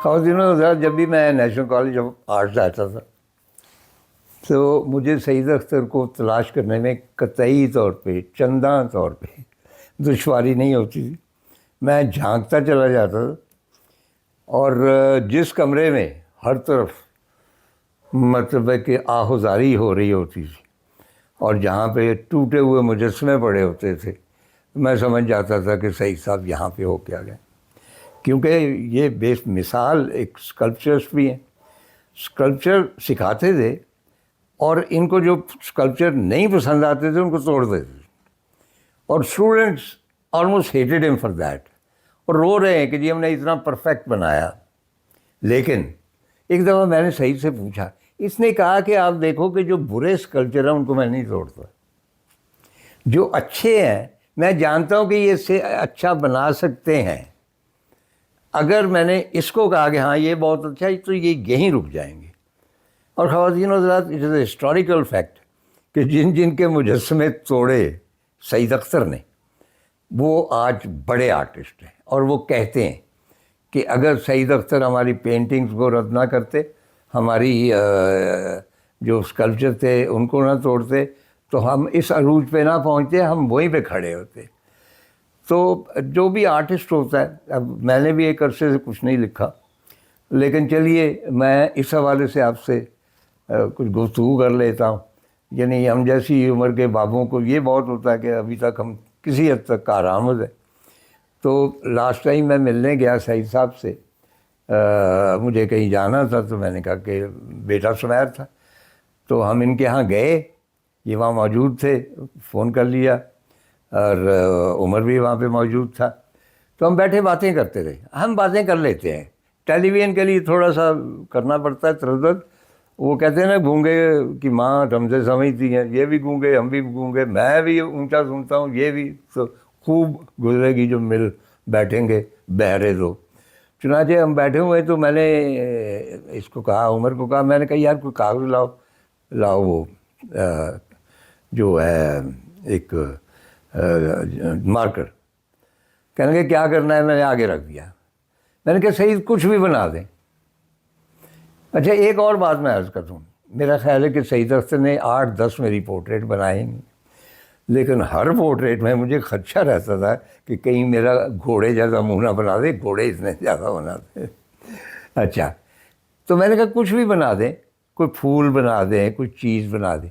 خواتین حضرات، جب بھی میں نیشنل کالج آف آرٹس آتا تھا تو مجھے سعید اختر کو تلاش کرنے میں قطعی طور پہ، چنداں طور پہ دشواری نہیں ہوتی تھی. میں جھانکتا چلا جاتا تھا، اور جس کمرے میں ہر طرف مطلب ہے کہ آہوزاری ہو رہی ہوتی تھی اور جہاں پہ ٹوٹے ہوئے مجسمے پڑے ہوتے تھے، میں سمجھ جاتا تھا کہ سعید صاحب یہاں پہ ہو کے آ گئے. کیونکہ یہ بے مثال ایک اسکلپچرس بھی ہیں، اسکلپچر سکھاتے تھے، اور ان کو جو اسکلپچر نہیں پسند آتے تھے ان کو توڑ دیتے تھے، اور اسٹوڈنٹس آلموسٹ ہیٹڈ ہم فار دیٹ، اور رو رہے ہیں کہ جی ہم نے اتنا پرفیکٹ بنایا. لیکن ایک دفعہ میں نے سعید سے پوچھا، اس نے کہا کہ آپ دیکھو کہ جو برے اسکلپچر ہیں ان کو میں نہیں توڑتا، جو اچھے ہیں میں جانتا ہوں کہ یہ اس سے اچھا بنا سکتے ہیں. اگر میں نے اس کو کہا کہ ہاں یہ بہت اچھا ہے تو یہ یہیں رک جائیں گے. اور خواتین حضرات، it is a historical fact کہ جن کے مجسمے توڑے سعید اختر نے، وہ آج بڑے آرٹسٹ ہیں، اور وہ کہتے ہیں کہ اگر سعید اختر ہماری پینٹنگز کو رد نہ کرتے، ہماری جو اسکلپچر تھے ان کو نہ توڑتے، تو ہم اس عروج پہ نہ پہنچتے، ہم وہیں پہ کھڑے ہوتے. تو جو بھی آرٹسٹ ہوتا ہے، اب میں نے بھی ایک عرصے سے کچھ نہیں لکھا، لیکن چلیے میں اس حوالے سے آپ سے کچھ گفتگو کر لیتا ہوں. یعنی ہم جیسی عمر کے بابوں کو یہ بہت ہوتا ہے کہ ابھی تک ہم کسی حد تک کارآمد ہیں. تو لاسٹ ٹائم میں ملنے گیا سعید صاحب سے، مجھے کہیں جانا تھا، تو میں نے کہا کہ بیٹا سمیر تھا، تو ہم ان کے ہاں گئے، یہ وہاں موجود تھے، فون کر لیا، اور عمر بھی وہاں پہ موجود تھا. تو ہم بیٹھے باتیں کرتے رہے. ہم باتیں کر لیتے ہیں، ٹیلی ویژن کے لیے تھوڑا سا کرنا پڑتا ہے تردد. وہ کہتے ہیں نا گونگے کی ماں رمزیں سمجھتی ہیں، یہ بھی گونگے، ہم بھی گونگے، میں بھی اونچا سنتا ہوں، یہ بھی. تو خوب گزرے گی جو مل بیٹھیں گے بہرے دو. چنانچہ ہم بیٹھے ہوئے تو میں نے اس کو کہا، عمر کو کہا، میں نے کہا یار کوئی کاغذ لاؤ وہ جو ہے ایک مارکر. کہنے کہ کیا کرنا ہے؟ میں نے آگے رکھ دیا. میں نے کہا سعید کچھ بھی بنا دیں. اچھا ایک اور بات میں عرض کر دوں، میرا خیال ہے کہ سعید اختر نے 8-10 میری پورٹریٹ بنائے نہیں، لیکن ہر پورٹریٹ میں مجھے خدشہ رہتا تھا کہ کہیں میرا گھوڑے جیسا منہ نہ بنا دے، گھوڑے اتنے زیادہ بنا دے. اچھا تو میں نے کہا کچھ بھی بنا دیں، کوئی پھول بنا دیں، کوئی چیز بنا دیں.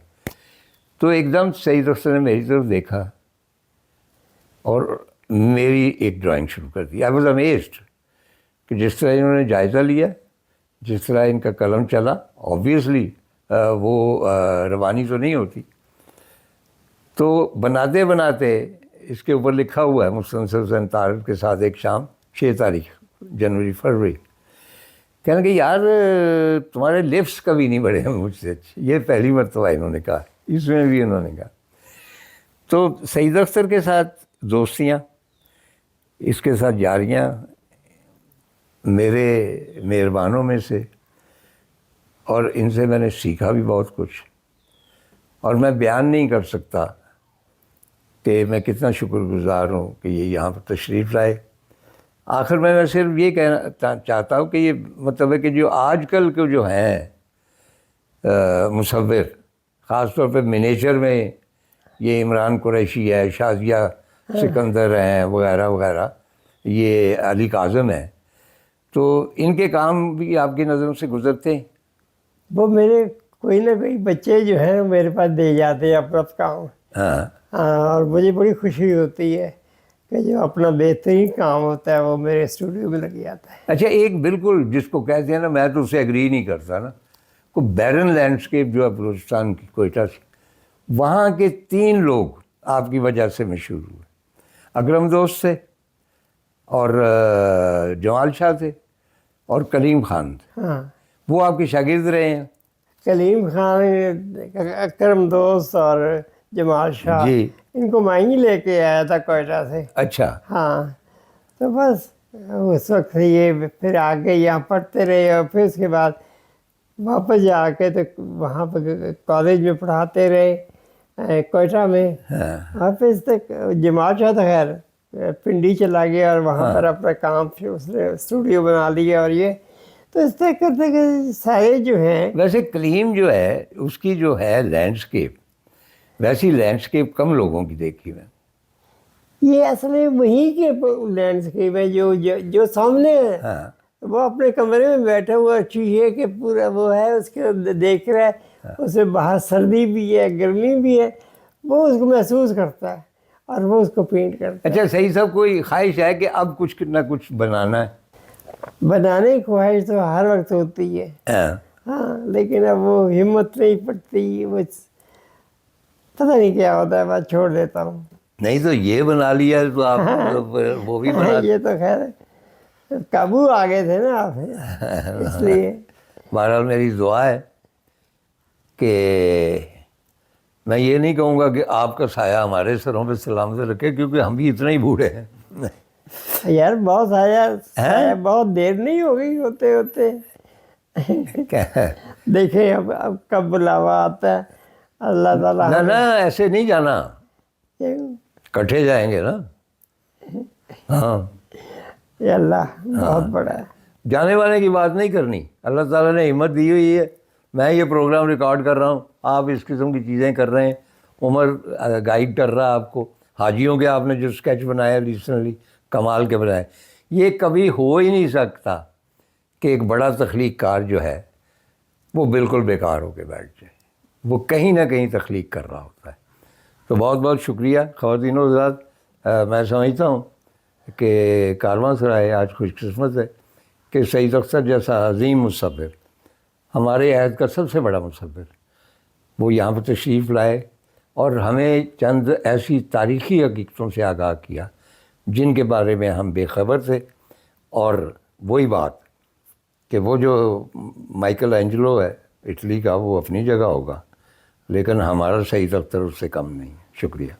تو ایک دم سعید اختر نے میری طرف دیکھا اور میری ایک ڈرائنگ شروع کر دی. آئی واز امیزڈ کہ جس طرح انہوں نے جائزہ لیا، جس طرح ان کا قلم چلا. آبویسلی وہ روانی تو نہیں ہوتی. تو بناتے بناتے اس کے اوپر لکھا ہوا ہے مستنصر حسین طارق کے ساتھ ایک شام، 6 تاریخ جنوری فروری. کہنے کہ یار تمہارے لپس کبھی نہیں بڑھے مجھ سے. یہ پہلی مرتبہ انہوں نے کہا، اس میں بھی انہوں نے کہا. تو سعید اختر کے ساتھ دوستیاں، اس کے ساتھ جاریاں میرے مہربانوں میں سے، اور ان سے میں نے سیکھا بھی بہت کچھ. اور میں بیان نہیں کر سکتا کہ میں کتنا شکر گزار ہوں کہ یہ یہاں پر تشریف لائے. آخر میں صرف یہ کہنا چاہتا ہوں کہ یہ مطلب ہے کہ جو آج کل کے جو ہیں مصور، خاص طور پہ منیچر میں یہ عمران قریشی ہے، شازیہ سکندر ہیں وغیرہ وغیرہ، یہ علی کاظم ہے، تو ان کے کام بھی آپ کی نظروں سے گزرتے ہیں؟ وہ میرے کوئی نہ کوئی بچے جو ہیں میرے پاس دے جاتے ہیں اپنا کام. ہاں اور مجھے بڑی خوشی ہوتی ہے کہ جو اپنا بہترین کام ہوتا ہے وہ میرے اسٹوڈیو میں لگ جاتا ہے. اچھا ایک بالکل جس کو کہتے ہیں نا، میں تو اس سے ایگری نہیں کرتا نا، کو بیرن لینڈسکیپ جو ہے بلوچستان کی کوئٹہ سے، وہاں کے 3 لوگ آپ کی وجہ سے مشہور ہوئے. اکرم دوست تھے، اور جمال شاہ تھے، اور کلیم خان تھے. ہاں، وہ آپ کے شاگرد رہے ہیں؟ کلیم خان، اکرم دوست اور جمال شاہ، جی. ان کو میں ہی لے کے آیا تھا کوئٹہ سے. اچھا. ہاں، تو بس اس وقت یہ پھر آگے یہاں پڑھتے رہے، اور پھر اس کے بعد واپس جا کے تو وہاں پہ کالج میں پڑھاتے رہے کوئٹہ میں. اور پھر اس تک جمال شاہ تو خیر پنڈی چلا گیا اور وہاں پر اپنا کام پھر اس نے اسٹوڈیو بنا لیا. اور یہ تو اس طرح کرتے کہ سارے جو ہیں ویسے کلیم جو ہے اس کی جو ہے لینڈسکیپ، ویسی لینڈسکیپ کم لوگوں کی دیکھی میں. یہ اصل میں وہیں کے لینڈسکیپ ہے جو سامنے ہے. ہاں وہ اپنے کمرے میں بیٹھا ہوا شیشے کے پورا وہ ہے اس کے دیکھ رہا ہے، اسے باہر سردی بھی ہے گرمی بھی ہے، وہ اس کو محسوس کرتا ہے اور وہ اس کو پینٹ کرتا ہے. اچھا صحیح صاحب، کوئی خواہش ہے کہ اب کچھ نہ کچھ بنانا ہے؟ بنانے کی خواہش تو ہر وقت ہوتی ہے، ہاں، لیکن اب وہ ہمت نہیں پڑتی، وہ پتہ نہیں کیا ہوتا ہے، بس چھوڑ دیتا ہوں. نہیں تو یہ بنا لیا تو آپ وہ بھی بنا. یہ تو خیر قابو آ گئے تھے نا آپ، اس لیے. بہرحال میری دعا ہے کہ میں یہ نہیں کہوں گا کہ آپ کا سایہ ہمارے سروں پہ سلامت رکھے، کیونکہ ہم بھی اتنے ہی بوڑھے ہیں. یار بہت سایہ بہت دیر نہیں ہو گئی ہوتے ہوتے. دیکھیں اب کب بلاوا آتا ہے اللہ تعالیٰ. نہ ایسے نہیں جانا، کٹھے جائیں گے نا. ہاں یہ اللہ بہت بڑا ہے. جانے والے کی بات نہیں کرنی، اللہ تعالیٰ نے ہمت دی ہوئی ہے. میں یہ پروگرام ریکارڈ کر رہا ہوں، آپ اس قسم کی چیزیں کر رہے ہیں، عمر گائیڈ کر رہا ہے آپ کو. حاجیوں کے آپ نے جو اسکیچ بنایا ریسنٹلی کمال کے بنائے، یہ کبھی ہو ہی نہیں سکتا کہ ایک بڑا تخلیق کار جو ہے وہ بالکل بیکار ہو کے بیٹھ جائے، وہ کہیں نہ کہیں تخلیق کر رہا ہوتا ہے. تو بہت بہت شکریہ خواتین و حضرات. میں سمجھتا ہوں کہ کارواں سرائے آج خوش قسمت ہے کہ سعید اختر جیسا عظیم مصور، ہمارے عہد کا سب سے بڑا مصور، وہ یہاں پہ تشریف لائے اور ہمیں چند ایسی تاریخی حقیقتوں سے آگاہ کیا جن کے بارے میں ہم بے خبر تھے. اور وہی بات کہ وہ جو مائیکل اینجلو ہے اٹلی کا، وہ اپنی جگہ ہوگا، لیکن ہمارا سعید اختر اس سے کم نہیں. شکریہ.